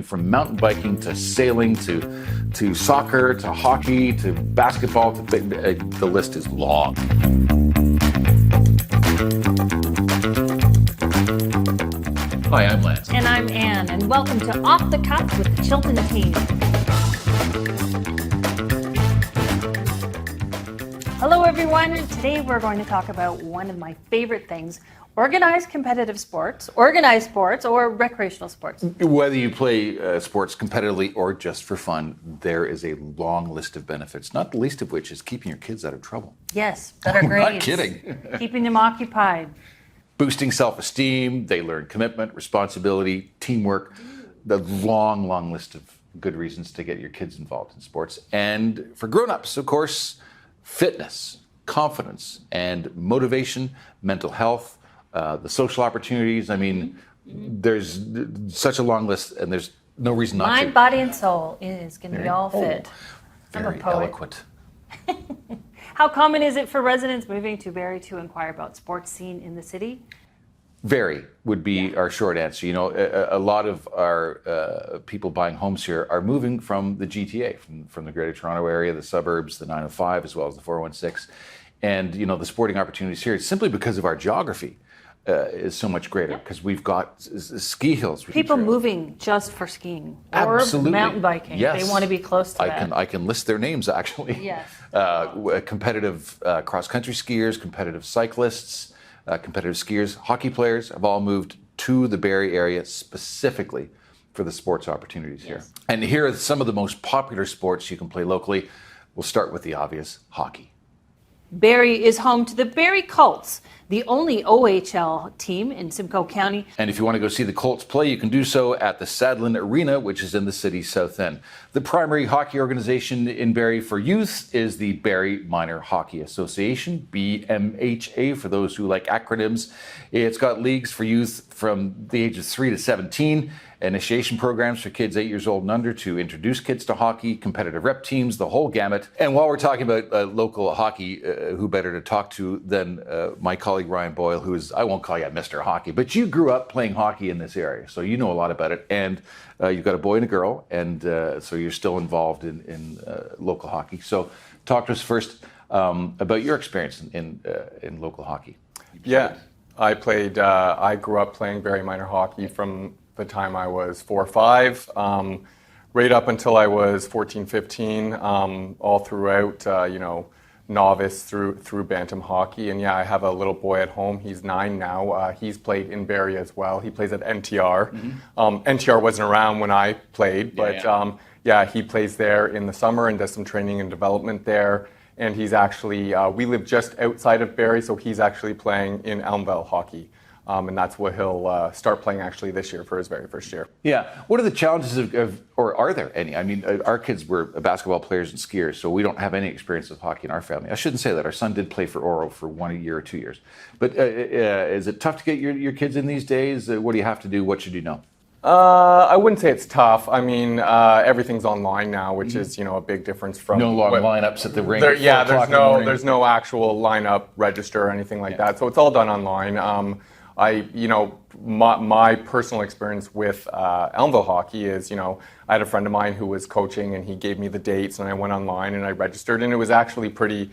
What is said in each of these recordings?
everything from mountain biking to sailing to soccer to hockey to basketball. The list is long. Hi, I'm Lance. And I'm Ann, and welcome to Off the Cuff with the Chilton team. Hello, everyone. Today we're going to talk about one of my favorite things, organized competitive sports, organized sports, or recreational sports. Whether you play sports competitively or just for fun, there is a long list of benefits, not the least of which is keeping your kids out of trouble. Yes, better grades. Not kidding. Keeping them occupied. Boosting self-esteem, they learn commitment, responsibility, teamwork, the long, long list of good reasons to get your kids involved in sports. And for grown-ups, of course, fitness, confidence, and motivation, mental health, the social opportunities. I mean, there's such a long list, and there's no reason not to. Mind, body, and soul is going to be all fit. Very eloquent. How common is it for residents moving to Barrie to inquire about sports scene in the city? Very would be our short answer. You know, a lot of our people buying homes here are moving from the GTA, from the Greater Toronto area, the suburbs, the 905, as well as the 416. And, you know, the sporting opportunities here, simply because of our geography, is so much greater because we've got ski hills. People moving just for skiing Absolutely. Or mountain biking. Yes. They want to be close to that. I can list their names, actually. Yes. Competitive cross-country skiers, competitive cyclists, competitive skiers, hockey players have all moved to the Barrie area specifically for the sports opportunities here. And here are some of the most popular sports you can play locally. We'll start with the obvious, hockey. Barrie is home to the Barrie Colts, the only OHL team in Simcoe County. And if you want to go see the Colts play, you can do so at the Sadlin Arena, which is in the city's south end. The primary hockey organization in Barrie for youth is the Barrie Minor Hockey Association, BMHA, for those who like acronyms. It's got leagues for youth from the age of 3 to 17, initiation programs for kids 8 years old and under to introduce kids to hockey, competitive rep teams, the whole gamut. And while we're talking about local hockey, who better to talk to than my colleague Ryan Boyle, who is, I won't call you Mr. Hockey, but you grew up playing hockey in this area, so you know a lot about it. And you've got a boy and a girl, and so you're still involved in local hockey. So talk to us first about your experience in local hockey. Yeah, I grew up playing Barrie Minor Hockey from the time I was 4 or 5, right up until I was 14, 15, all throughout, novice through bantam hockey. And yeah, I have a little boy at home. He's 9 now. He's played in Barrie as well. He plays at NTR. NTR wasn't around when I played, but he plays there in the summer and does some training and development there. And he's actually, we live just outside of Barrie, so he's actually playing in Elmville hockey. And that's what he'll start playing actually this year for his very first year. Yeah. What are the challenges or are there any? I mean, our kids were basketball players and skiers, so we don't have any experience with hockey in our family. I shouldn't say that. Our son did play for Oro for 1 year or 2 years. But is it tough to get your kids in these days? What do you have to do? What should you know? I wouldn't say it's tough. I mean, everything's online now, which is, a big difference from... No long lineups at the rink. There's no actual lineup register or anything like that. So it's all done online. My personal experience with Elmville hockey is, I had a friend of mine who was coaching and he gave me the dates and I went online and I registered and it was actually pretty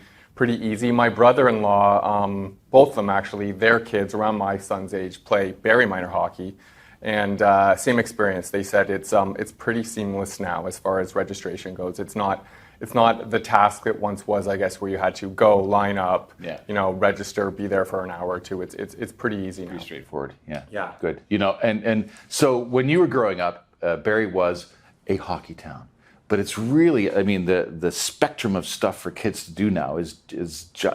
easy. My brother-in-law, both of them actually, their kids around my son's age play Barrie Minor Hockey. And same experience. They said it's pretty seamless now as far as registration goes. It's not the task that once was, I guess, where you had to go, line up, register, be there for an hour or two. It's pretty easy now. Pretty straightforward. Yeah. Yeah. Good. And so when you were growing up, Barrie was a hockey town. But it's really, I mean, the spectrum of stuff for kids to do now is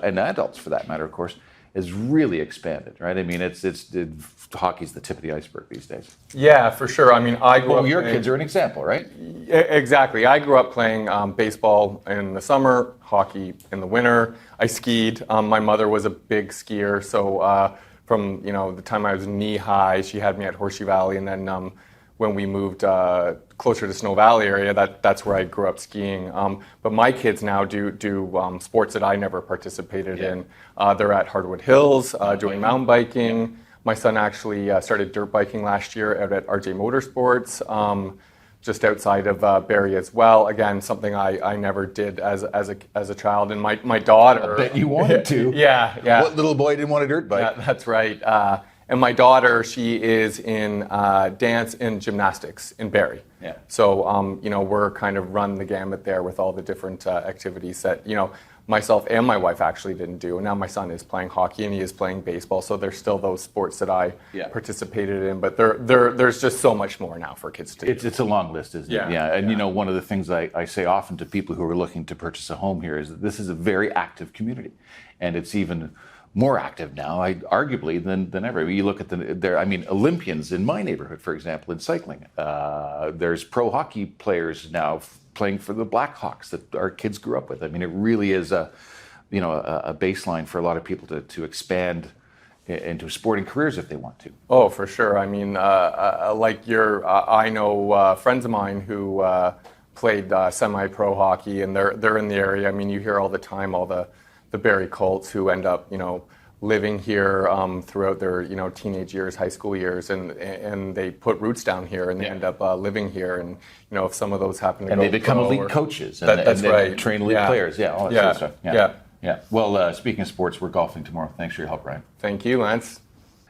and adults for that matter, of course, is really expanded, right? I mean, hockey's the tip of the iceberg these days. Yeah, for sure. I mean, I grew up. Your kids are an example, right? Exactly. I grew up playing baseball in the summer, hockey in the winter. I skied. My mother was a big skier, so from the time I was knee high, she had me at Horseshoe Valley, and then when we moved closer to Snow Valley area, that's where I grew up skiing. But my kids now do sports that I never participated in. They're at Hardwood Hills doing mountain biking. My son actually started dirt biking last year out at RJ Motorsports. just outside of Barrie as well. Again, something I never did as a child. And my daughter. I bet you wanted to. Yeah. What little boy didn't want a dirt bike? Yeah, that's right. And my daughter, she is in dance and gymnastics in Barrie. Yeah. So, we're kind of run the gamut there with all the different activities that, myself and my wife actually didn't do. And now my son is playing hockey and he is playing baseball. So there's still those sports that I participated in. But there's just so much more now for kids to do. It's a long list, isn't it? Yeah. And one of the things I say often to people who are looking to purchase a home here is that this is a very active community. And it's even more active now, arguably, than ever. I mean, you look at Olympians in my neighborhood, for example, in cycling. There's pro hockey players now playing for the Blackhawks that our kids grew up with. I mean, it really is a baseline for a lot of people to expand into sporting careers if they want to. Oh, for sure. I mean, I know friends of mine who played semi-pro hockey, and they're in the area. I mean, you hear all the time all the Barrie Colts who end up, living here throughout their, teenage years, high school years, and they put roots down here, and they end up living here. And if some of those happen to and go they become pro elite coaches, and that's right. They train elite players, all that sort of stuff. Yeah. Well, speaking of sports, we're golfing tomorrow. Thanks for your help, Ryan. Thank you, Lance.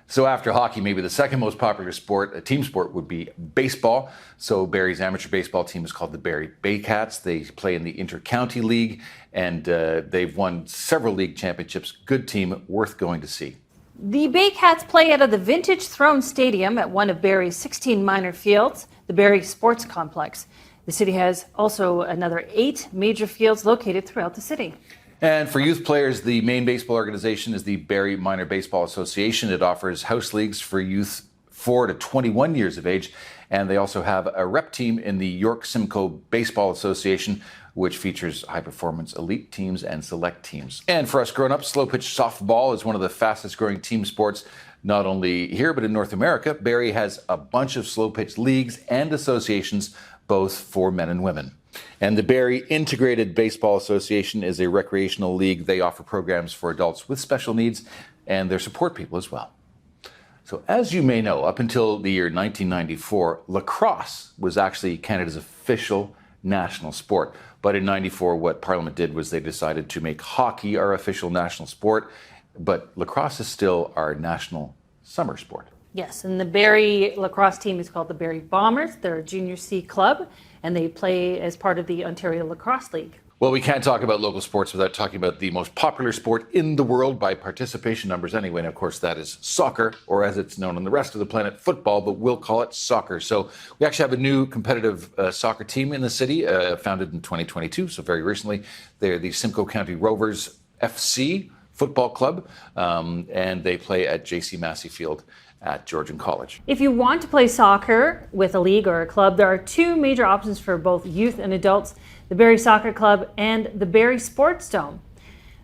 So after hockey, maybe the second most popular sport, a team sport, would be baseball. So Barrie's amateur baseball team is called the Barrie Baycats. They play in the Inter-County League, and they've won several league championships. Good team, worth going to see. The Baycats play out of the Vintage Throne Stadium at one of Barrie's 16 minor fields, the Barrie Sports Complex. The city has also another 8 major fields located throughout the city. And for youth players, the main baseball organization is the Barrie Minor Baseball Association. It offers house leagues for youth 4 to 21 years of age. And they also have a rep team in the York Simcoe Baseball Association, which features high-performance elite teams and select teams. And for us grown-ups, Slowpitch Softball is one of the fastest-growing team sports, not only here, but in North America. Barrie has a bunch of slow-pitch leagues and associations, both for men and women. And the Barrie Integrated Baseball Association is a recreational league. They offer programs for adults with special needs, and they support people as well. So as you may know, up until the year 1994, lacrosse was actually Canada's official national sport. But in 94, what Parliament did was they decided to make hockey our official national sport, but lacrosse is still our national summer sport. Yes, and the Barrie lacrosse team is called the Barrie Bombers. They're a Junior C club, and they play as part of the Ontario Lacrosse League. Well, we can't talk about local sports without talking about the most popular sport in the world by participation numbers anyway. And of course, that is soccer, or as it's known on the rest of the planet, football, but we'll call it soccer. So we actually have a new competitive soccer team in the city, founded in 2022, so very recently. They're the Simcoe County Rovers FC Football Club, and they play at J.C. Massey Field at Georgian College. If you want to play soccer with a league or a club, there are 2 major options for both youth and adults, the Barrie Soccer Club and the Barrie Sports Dome.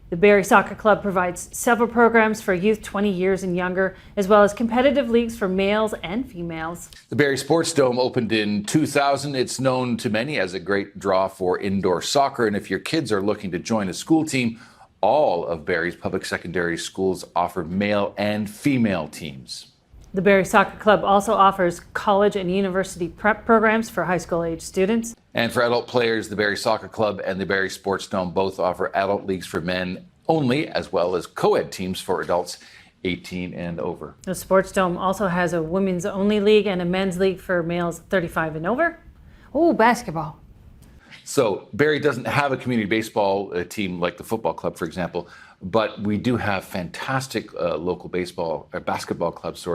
The Barrie Soccer Club provides several programs for youth 20 years and younger, as well as competitive leagues for males and females. The Barrie Sports Dome opened in 2000. It's known to many as a great draw for indoor soccer, and if your kids are looking to join a school team, all of Barrie's public secondary schools offer male and female teams. The Barrie Soccer Club also offers college and university prep programs for high school age students. And for adult players, the Barrie Soccer Club and the Barrie Sports Dome both offer adult leagues for men only, as well as co-ed teams for adults 18 and over. The Sports Dome also has a women's only league and a men's league for males 35 and over. Oh, basketball. So Barrie doesn't have a community baseball team like the football club, for example, but we do have fantastic local basketball clubs,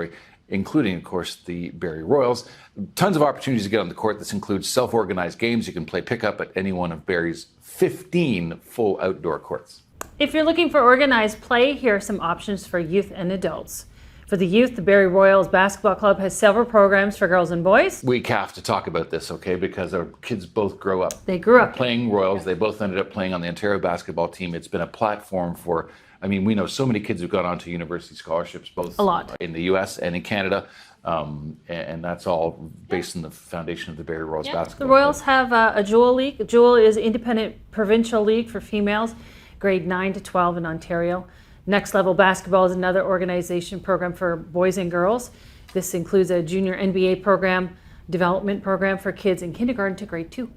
including, of course, the Barrie Royals. Tons of opportunities to get on the court. This includes self-organized games. You can play pickup at any one of Barrie's 15 full outdoor courts. If you're looking for organized play, here are some options for youth and adults. For the youth, the Barrie Royals Basketball Club has several programs for girls and boys. We have to talk about this, okay, because our kids both grew up. They grew up playing Royals. They both ended up playing on the Ontario basketball team. It's been a platform for, we know so many kids who've gone on to university scholarships, both in the U.S. and in Canada, and that's all based on the foundation of the Barrie Royals basketball. The Royals have a Jewel League. Jewel is an independent provincial league for females, grade 9 to 12 in Ontario. Next Level Basketball is another organization program for boys and girls. This includes a junior NBA program, development program for kids in kindergarten to grade 2.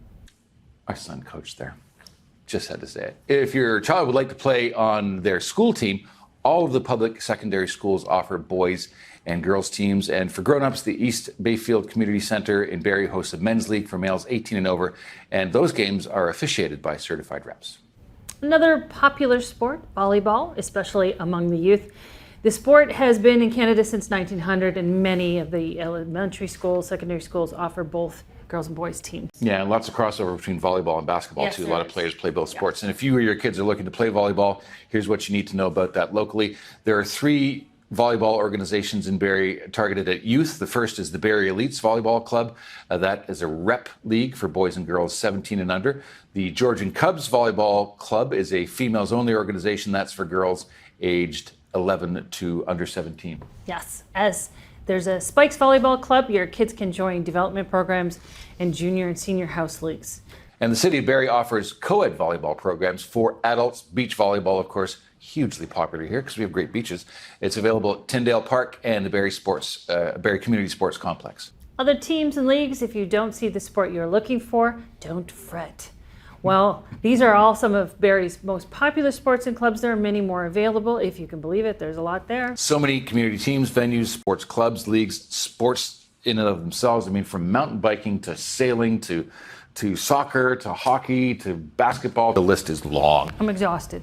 My son coached there. Just had to say it. If your child would like to play on their school team, all of the public secondary schools offer boys and girls teams. And for grown-ups, the East Bayfield Community Center in Barrie hosts a men's league for males 18 and over. And those games are officiated by certified reps. Another popular sport, volleyball, especially among the youth. The sport has been in Canada since 1900, and many of the elementary schools, secondary schools offer both girls and boys teams. Yeah, and lots of crossover between volleyball and basketball, Yes, too. A there lot of is. players play both sports. And if you or your kids are looking to play volleyball, here's what you need to know about that locally. There are 3 volleyball organizations in Barrie targeted at youth. The first is the Barrie Elites Volleyball Club. That is a rep league for boys and girls 17 and under. The Georgian Cubs Volleyball Club is a females-only organization. That's for girls aged 11 to under 17. Yes, as there's a Spikes Volleyball Club, your kids can join development programs and junior and senior house leagues. And the City of Barrie offers co-ed volleyball programs for adults. Beach volleyball, of course, hugely popular here because we have great beaches. It's available at Tyndale Park and the Barrie Community Sports Complex. Other teams and leagues, if you don't see the sport you're looking for, don't fret. Well, these are all some of Barrie's most popular sports and clubs. There are many more available. If you can believe it, there's a lot there. So many community teams, venues, sports clubs, leagues, sports in and of themselves. I mean, from mountain biking to sailing to soccer to hockey to basketball. The list is long I'm exhausted.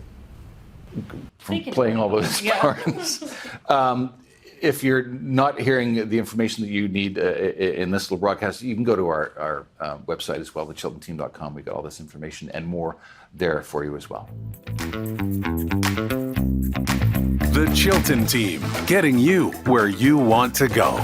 from playing all those sports. If you're not hearing the information that you need in this little broadcast, you can go to our website as well, thechiltonteam.com. We got all this information and more there for you as well. The Chilton Team, getting you where you want to go.